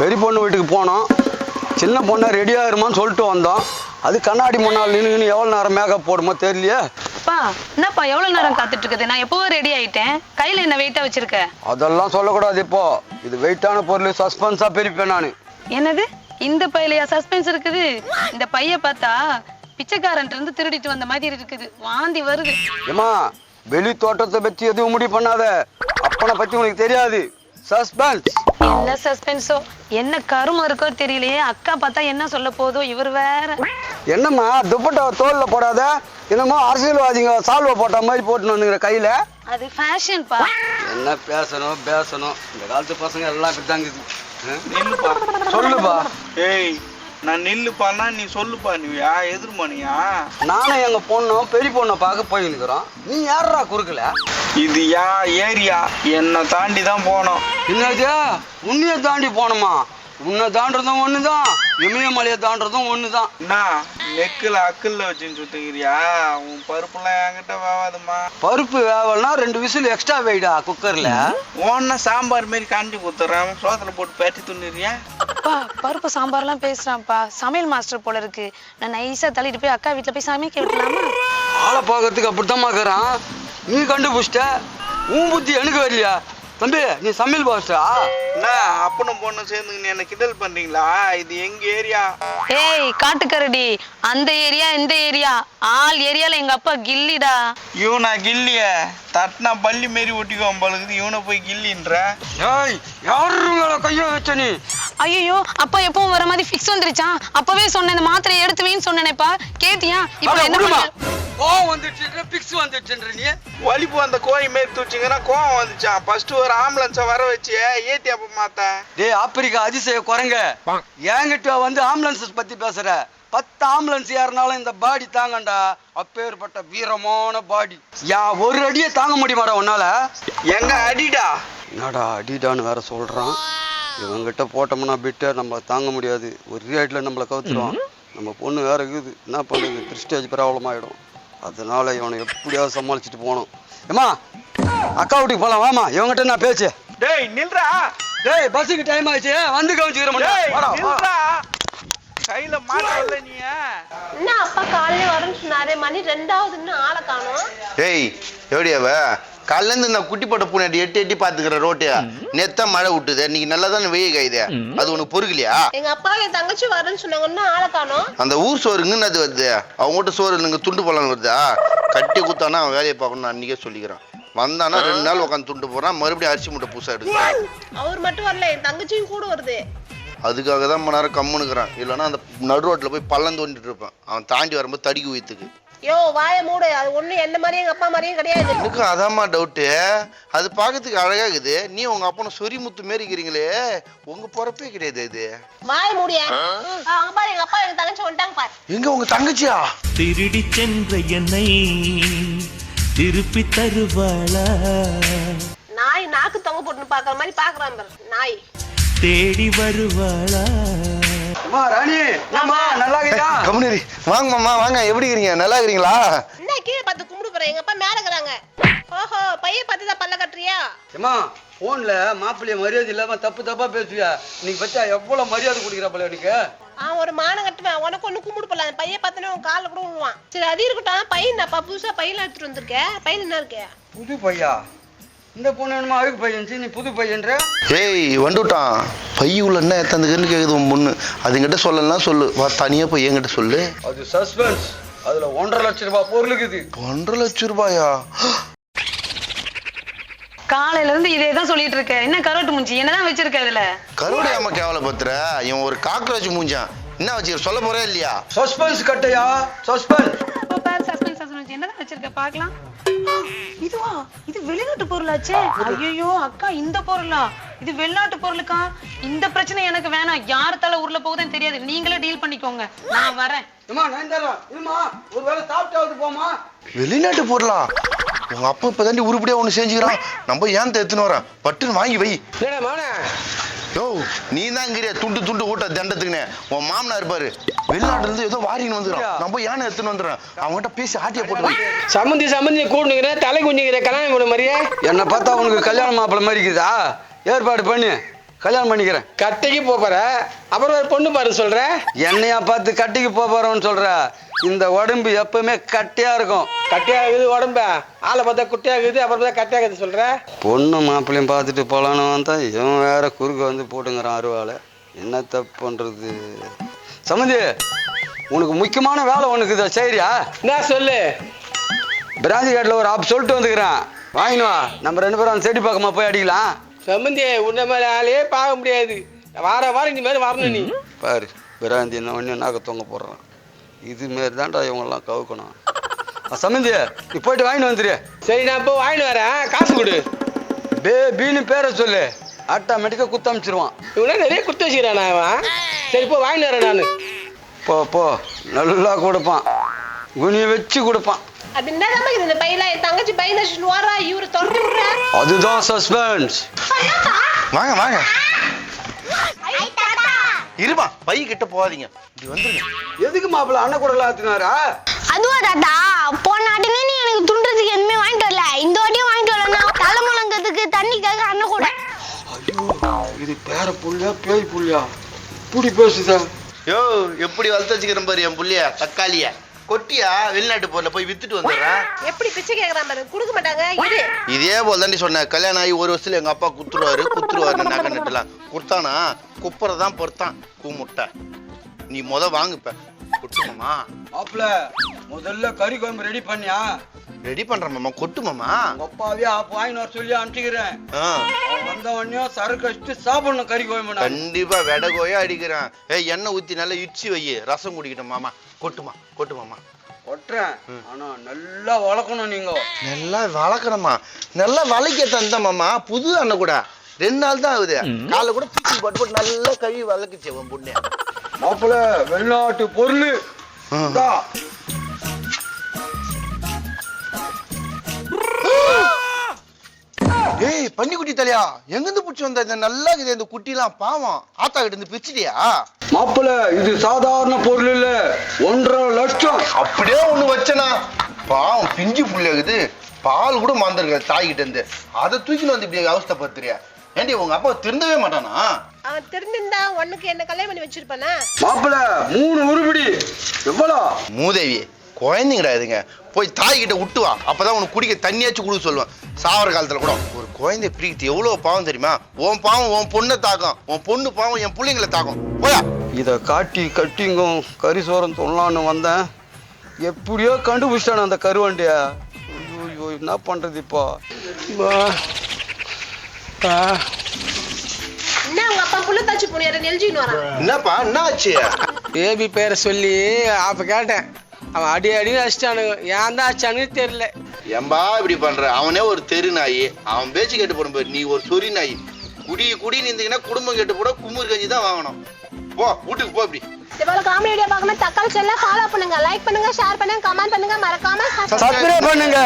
பெரிய பொண்ணு வீட்டுக்கு போனோம். சின்ன பொண்ணை ரெடியாக இருமான்னு சொல்லிட்டு வந்தோம். அது கண்ணாடி முன்னால் நின்று எவ்வளோ நேரம் மேக்கப் போடுமோ தெரியலையே. அப்பா என்னப்பா எவ்வளோ நேரம் காத்துட்டு இருக்குது? நான் எப்போவோ ரெடி ஆயிட்டேன். கையில் என்ன வெயிட்டாக வச்சிருக்க? அதெல்லாம் சொல்லக்கூடாது. இப்போ இது வெயிட்டான பொருள், சஸ்பென்ஸாக பிரிப்பேன் நான். என்னது இந்த பையிலையா சஸ்பென்ஸ் இருக்குது? இந்த பைய பார்த்தா பிச்சைக்காரன் இருந்து திருடிட்டு வந்த மாதிரி இருக்குது. வாந்தி வருது. ஏமா வெளி தோட்டத்தை பற்றி எதுவும் முடிவு பண்ணாத. அப்பனை பற்றி உனக்கு தெரியாது. சஸ்பென்ஸ். என்ன சஸ்பென்ஸோ, என்ன கருமம் இருக்கோ தெரியலையே. அக்கா பார்த்தா என்ன சொல்ல போதோ. இவர் வேற. என்னம்மா துப்பட்டாவை தோல்ல போடாத, என்னமோ அரசியல்வாதிங்க சால்வை போட்ட மாதிரி போட்டுன்னு வந்துங்கிற கையில. அது ஃபேஷன்பா. என்ன பேசணும் இந்த காலத்து பசங்க எல்லாம் இப்படித்தாங்குது. சொல்லுப்பா. ஏய் நான் நில்லுப்பான்னா நீ சொல்லுப்பா. நீயா எதிர்மணியா? நானும் எங்க பொண்ணும் பெரிய பொண்ணை பார்க்க போயிருக்கிறோம். நீ யாரா குறுக்கல? இது யா ஏரியா, என்னை தாண்டி தான் போனோம். என்னது உன்னைய தாண்டி போனோமா? உன்னை தாண்டதும் ஒண்ணுதான், இமயமலையை தாண்டதும் ஒண்ணுதான். என்ன நெக்கில் அக்கில் வச்சுன்னு சுத்துக்கிறியா? உன் பருப்புலாம் என்கிட்ட வேவாதுமா. பருப்பு வேவல்னா 2 விசில் எக்ஸ்ட்ரா வைடா குக்கர்ல. ஒன்னா சாம்பார் மாரி காஞ்சி குத்துறேன், சோத்துல போட்டு பேட்டி துண்ணுறியா? அப்பா பருப்பு சாம்பார்லாம் பேசுறான்ப்பா. சமையல் மாஸ்டர் போல இருக்கு. நான் நைஸா தள்ளிட்டு போய் அக்கா வீட்டுல போய் சமைக்க விடலாமா? ஆளை பார்க்கறதுக்கு அப்படித்தான் பார்க்கறான். நீ கண்டுபிடிச்சிட்ட. உன் புத்தி எனக்கு வரலையா? தம்பி நீ சமையல் பாஸ்டா? என்ன அப்பனும் பொண்ணும் சேர்ந்துக்கின்னு என்ன கிண்டல் பண்றீங்களா? இது எங்க ஏரியா. ஏய் காட்டுக்கரடி, அந்த ஏரியா இந்த ஏரியா ஆல் ஏரியால எங்க அப்பா கில்லிடா. இவனா கில்லிய தட்டினா பள்ளி மாரி ஒட்டிக்குவான் பழகுது. இவனை போய் கில்லின்ற. ஏய் யாரு கைய வச்ச நீ? ஐயோ அப்பா எப்பவும் வர மாதிரி ஃபிக்ஸ் வந்துருச்சான். அப்பவே சொன்னேன் இந்த மாத்திரையை எடுத்து வைன்னு சொன்னேனேப்பா. கேட்டியா? இப்போ என்ன பண்ண? கோவம் வந்துச்சு, பிக்ஸ் வந்துச்சுன்ற நீ. வலிப்பு அந்த கோழி மாரி தூச்சிங்கன்னா கோவம் வந்துச்சான். ஃபர்ஸ்ட் ஒரு ஆம்புலன்ஸை வர வச்சு ஏத்தி அப்ப மாத்த. டேய் ஆப்பிரிக்கா அதிசய குரங்க, என்கிட்ட வந்து ஆம்புலன்ஸ் பத்தி பேசுற. 10 ஆம்புலன்ஸ் ஏறினாலும் இந்த பாடி தாங்கண்டா. அப்பேற்பட்ட வீரமான பாடி. ஒரு அடியை தாங்க முடியுமாடா உன்னால? எங்க அடிடா? என்னடா அடிடான்னு வேற சொல்றான். இவங்கிட்ட போட்டோம்னா பிட்டு நம்ம தாங்க முடியாது. ஒரு அடியில் நம்மளை கவுத்துருவான். நம்ம பொண்ணு வேற இருக்குது. என்ன பண்ணுது? பிரிஸ்டேஜ் ப்ராப்ளம் ஆகிடும். அதனால இவனை எப்படியாவது சமாளிச்சுட்டு போகணும். ஏமா அக்கா வீட்டுக்கு போகலாம் வாமா. இவங்கிட்ட நான் பேச்சு. டேய் நில்றா. டேய் பஸ்ஸுக்கு டைம் ஆயிடுச்சு, வந்து கவனிச்சுக்கிறேன். கையில மாட்டல நீ. என்ன அப்பா காலையில வரேன்னு சொன்னாரே, மணி 2 ஆளை காணோம். ஏய் எப்படியாவ காலைல இருந்து நான் குட்டி போட்ட பூனை எட்டி பாத்துக்கிற ரோட்டியா. நேத்தா மழை விட்டுது, இன்னைக்கு நல்லா தானே வெயில் காயுது. அது உனக்கு பொறுக்கலையா? எங்க அப்பா என் தங்கச்சி வரேன்னு சொன்னாங்கன்னா ஆளை காணோம். அந்த ஊர் சோறுங்கன்னு அது வருது. அவங்ககிட்ட சோறு நீங்க துண்டு போலான்னு வருதா? கட்டி குத்தானா அவன் வேலையை பார்க்கணும். நான் அன்னைக்கே சொல்லிக்கிறேன். வந்தானா 2 நாள் உட்காந்து துண்டு போறான், மறுபடியும் அரிசி மூட்டை பூசா எடுத்து. அவர் மட்டும் வரல, என் தங்கச்சியும் கூட வருது. அதுக்காக தான் மணி நேரம் கம்முனுக்குறான். இல்லைன்னா அந்த நடு ரோட்டில் போய் பள்ளம் தோண்டிட்டு இருப்பேன். அவன் தாண்டி வரும்போது தடிக்கு உயத்துக்கு. யோ வாய மூடு. அது ஒண்ணு என்ன மாதிரியும் எங்க அப்பா மாதிரியும் கிடையாது. எனக்கு அதாம்மா டவுட்டு. அது பார்க்கறதுக்கு அழகாகுது. நீ உங்க அப்பனை சொறி முத்து மாரி இருக்கிறீங்களே, உங்க பொறப்பே கிடையாது. இது வாய மூடிய. அங்க பாரு எங்க அப்பா எங்க தங்கச்சி வந்துட்டாங்க பாரு. எங்க உங்க தங்கச்சியா? திருடி சென்ற என்னை திருப்பி தருவாளா? நாய் நாக்கு தொங்க போட்டு பாக்குற மாதிரி பாக்குறான் பாரு நாய். தேடி வருவாளா? ராணி நல்லா இருக்கா? கம்முனி வாங்க மாமா வாங்க. எப்படி இருக்கீங்க? நல்லா இருக்கிறீங்களா? என்ன கீழே பார்த்து கும்பிடு போறேன். எங்க அப்பா மேல இருக்கிறாங்க. ஓஹோ பையன் பார்த்து தான் பல்ல கட்டுறியா? ஏமா போன்ல மாப்பிள்ளைய மரியாதை இல்லாம தப்பா பேசுவியா? இன்னைக்கு பச்சா எவ்வளவு மரியாதை கொடுக்குறா போல எனக்கு. ஒரு மானம் கட்டுவேன். உனக்கு ஒண்ணு கும்பிடு போலாம். பையன் பார்த்தனே உன் காலில் கூட விழுவான். சரி அது இருக்கட்டும். பையன் அப்பா புதுசா பையில எடுத்துட்டு வந்திருக்கேன். பையன் என்ன இருக்கு? புது பையா? இந்த பொண்ணு என்னமா அழுக்கு பையன், நீ புது பையன்ற? ஏய் வந்துட்டான். பையுள்ள என்ன எத்தந்துக்குன்னு கேக்குது உன் பொண்ணு. அதுங்கிட்ட சொல்லலாம் சொல்லு. வா தனியா போய் என்கிட்ட சொல்லு. அது சஸ்பென்ஸ். அதுல 1.5 லட்சம் ரூபாய் பொருள் இருக்குது. 1.5 லட்சம் ரூபாயா? காலையில இருந்து இதே தான் சொல்லிட்டு இருக்க. என்ன கரோட்டு மூஞ்சி என்னதான் வச்சிருக்க இதுல? கருடையாம கேவல பத்துற. இவன் ஒரு காக்ரோச் மூஞ்சான். என்ன வச்சு சொல்ல போறே இல்லையா? சஸ்பென்ஸ் கட்டையா? சஸ்பென்ஸ். என்னதான் வச்சிருக்க பாக்கலாம். இதுவா? இது வெளிநாட்டு பொருளாச்சே. ஐயோ அக்கா இந்த பொருளா? இது வெளிநாட்டு பொருளுக்கா? இந்த பிரச்சனை எனக்கு வேணாம். யார் தலை உருள போகுதுன்னு தெரியாது. நீங்களே டீல் பண்ணிக்கோங்க. நான் வரேன். ஒரு வேளை சாப்பிட்டாவது போமா. வெளிநாட்டு பொருளா? உங்க அப்பா இப்பதாண்டி உருப்படியா ஒண்ணு செஞ்சுக்கிறான். நம்ம ஏன் எடுத்துன்னு வரேன்? பட்டுன்னு வாங்கி வை. யோ நீ தான் துண்டு ஊட்ட தண்டத்துக்குன்னு. உன் மாமனா இருப்பாரு வெளிநாட்டுல இருந்து ஏதோ வாரின்னு வந்துடும். நம்ம ஏன் எடுத்துன்னு வந்துடுறேன். அவங்ககிட்ட பேசி ஆட்டிய போட்டு வை. சம்பந்தி கூடுங்கிற தலை குஞ்சுங்கிற கல்யாணம் பண்ண மாதிரியே. என்ன பார்த்தா உனக்கு கல்யாணம் மாப்பிள்ள மாதிரி இருக்குதா? ஏற்பாடு பண்ணு. கல்யாணம் பண்ணிக்கிறேன். கட்டைக்கு போற அப்புறம் ஒரு பொண்ணு பாரு சொல்ற. என்னையா பார்த்து கட்டிக்கு போறோம்னு சொல்ற? இந்த உடம்பு எப்பவுமே கட்டியா இருக்கும். கட்டையா இருக்குது உடம்ப, ஆளை பார்த்தா குட்டையா இருக்குது, அப்புறம் பார்த்தா கட்டையா இருக்குது சொல்ற. பொண்ணு மாப்பிள்ளையும் பார்த்துட்டு போலான்னு வந்தா இவன் வேற குறுக்க வந்து போட்டுங்கிறான் அருவாளை. என்ன தப்பு பண்றது? சம்மந்தி, உனக்கு முக்கியமான வேலை ஒண்ணுக்குதா, சரியா? என்ன சொல்லு. பிராந்தி காட்டில் ஒரு ஆப் சொல்லிட்டு வந்துக்கிறேன், வாங்கினு வா. நம்ம 2 பேரும் அந்த செடி பக்கமா போய் அடிக்கலாம். சம்பந்தி உன்ன மாதிரி ஆளையே பார்க்க முடியாது. வாரம் இந்த மாதிரி வரணும் நீ. பாரு, பிராந்தி என்ன ஒன்று நாக்க தொங்க போடுறான். இது மாரி தான்டா இவங்கெல்லாம் கவுக்கணும். சம்மந்தி, நீ போயிட்டு வாங்கிட்டு வந்துரு. சரி, நான் இப்போ வாங்கிட்டு வரேன், காசு கொடு. பேபின்னு பேரை சொல்லு, ஆட்டோமேட்டிக்காக குத்த அமைச்சிருவான். இவனா நிறைய குத்து வச்சுக்கிறான் அவன். சரி, இப்போ வாங்கிட்டு வரேன் நான். போ போ, நல்லா கொடுப்பான், குனிய வச்சு கொடுப்பான். அது என்னதான் இந்த பையில என் தங்கச்சி பையன் வச்சுட்டு ஓடுறா, இவரு துரத்தி விடுறா. அதுதான் சஸ்பென்ஸ். வாங்க வாங்க, இருமா, பை கிட்ட போகாதீங்க, இப்படி வந்துருங்க. எதுக்கு மாப்பிள்ள அண்ணன் கூட ஆத்தினாரா? அதுவா தாத்தா, போன ஆட்டுமே நீ எனக்கு துண்டுறதுக்கு எதுவுமே வாங்கிட்டு வரல, இந்த வாட்டியும் வாங்கிட்டு வரலன்னா தலை முழங்கிறதுக்கு தண்ணிக்காக அண்ணன் கூட. ஐயோ, இது பேர புள்ளையா பேய் புள்ளையா? இப்படி பேசுதா? யோ, எப்படி வளர்த்து வச்சுக்கிறேன் பாரு என் புள்ளைய, தக்காளிய கொட்டியா வெளிநாட்டு போர்ல போய் வித்துட்டு வந்துடுறேன். எப்படி பிச்சை கேக்குறான் பாரு, கொடுக்க மாட்டாங்க. இரு, இதே போல தாண்டி சொன்னேன். கல்யாணம் ஆகி 1 வருஷத்துல எங்க அப்பா குத்துருவாரு நகை நட்டுலாம் குடுத்தானா, குப்புறதான் பொறுத்தான் கூமுட்டை. நீ வாங்குப்ப கொட்டுமாமா. மாப்பிள்ள, முதல்ல கறி குழம்பு ரெடி பண்ணியா? ரெடி பண்றேன் மாமா, கொட்டுமாமா. அப்பாவே ஆப் வாங்கிட்டு வர சொல்லி அனுப்பிச்சுக்கிறேன். வந்த உடனே சரக்கு வச்சுட்டு சாப்பிடணும் கறி குழம்பு. கண்டிப்பா வெடகோயா அடிக்கிறேன். எண்ணெய் ஊத்தி நல்லா இச்சி வை, ரசம் குடிக்கட்டும் மாமா. கொட்டுமாமா. கொட்டுறேன், ஆனா நல்லா வளர்க்கணும். நீங்க நல்லா வளர்க்கணுமா? நல்லா வளைக்க தந்த மாமா. புது அண்ணன் கூட 2 நாள் தான் ஆகுது. காலை கூட தூக்கி போட்டு நல்லா கழுவி வளர்க்குச்சு உன் பொண்ணு. மாப்பிள்ள, வெளிநாட்டு பொருள். ஏய், பன்னி குட்டி தலையா, எங்கிருந்து பிடிச்சி வந்த? இந்த நல்லா இருக்குது இந்த குட்டிலாம், பாவம். ஆத்தா கிட்ட இருந்து பிரிச்சிட்டியா? மாப்பிள்ள, இது சாதாரண பொருள் இல்ல, 1.5 லட்சம். அப்படியே ஒண்ணு வச்சனா, பாவம் பிஞ்சு புள்ளியாகுது. பால் கூட மாந்திருக்காது தாய்கிட்ட இருந்து. அதை தூக்கின்னு வந்து இப்படி அவஸ்தைப்படுத்துறியா? ஏண்டி, உங்க அப்பா திருந்தவே மாட்டானா? அவன் தெரிஞ்சிருந்தா உனக்கு என்ன கல்யாணம் பண்ணி வச்சிருப்பானா? மாப்பிள்ள, 3 உருப்படி எவ்வளோ? மூதேவி, குழந்தைங்கடா இதுங்க. போய் தாய்கிட்ட விட்டு வா, அப்பதான் உனக்கு குடிக்க தண்ணியாச்சும் கொடுக்க சொல்லுவேன். சாவர காலத்துல கூட ஒரு குழந்தை பிரிக்கிறது எவ்வளவு பாவம் தெரியுமா? உன் பாவம் உன் பொண்ணை தாக்கும், உன் பொண்ணு பாவம் என் பிள்ளைங்களை தாக்கும். போயா. இதை காட்டி கட்டிங்கும் கறி சோரம் சொல்லலான்னு வந்தேன். எப்படியோ கண்டுபிடிச்சிட்டானு அந்த கருவண்டிய. ஐயோ, என்ன பண்றது இப்போ? என்ன உங்க அப்பா புள்ள தாச்சு போனியார நெல்ஜின்னு வரான். என்னப்பா, என்ன ஆச்சு? பேபி பேரை சொல்லி அப்ப கேட்டேன். அவன் அடி அடிச்சானுங்க. ஏன் தான் அடிச்சானுங்க தெரியல. ஏம்பா இப்படி பண்ற? அவனே ஒரு தெரு நாய், அவன் பேச்சு கேட்டு போடும் பாரு. நீ ஒரு சொறி நாய். குடி நின்றீங்கன்னா குடும்பம் கேட்டு போட குமுறு கஞ்சி தான் வாங்கணும். போ, வீட்டுக்கு போ. இப்படி இது போல காமெடி வீடியோ பார்க்கணும் தக்காளி சேனலை ஃபாலோ பண்ணுங்க, லைக் பண்ணுங்க, ஷேர் பண்ணுங்க, கமெண்ட் பண்ணுங்க, மறக்காம சப்ஸ்கிரைப் பண்ணுங்க.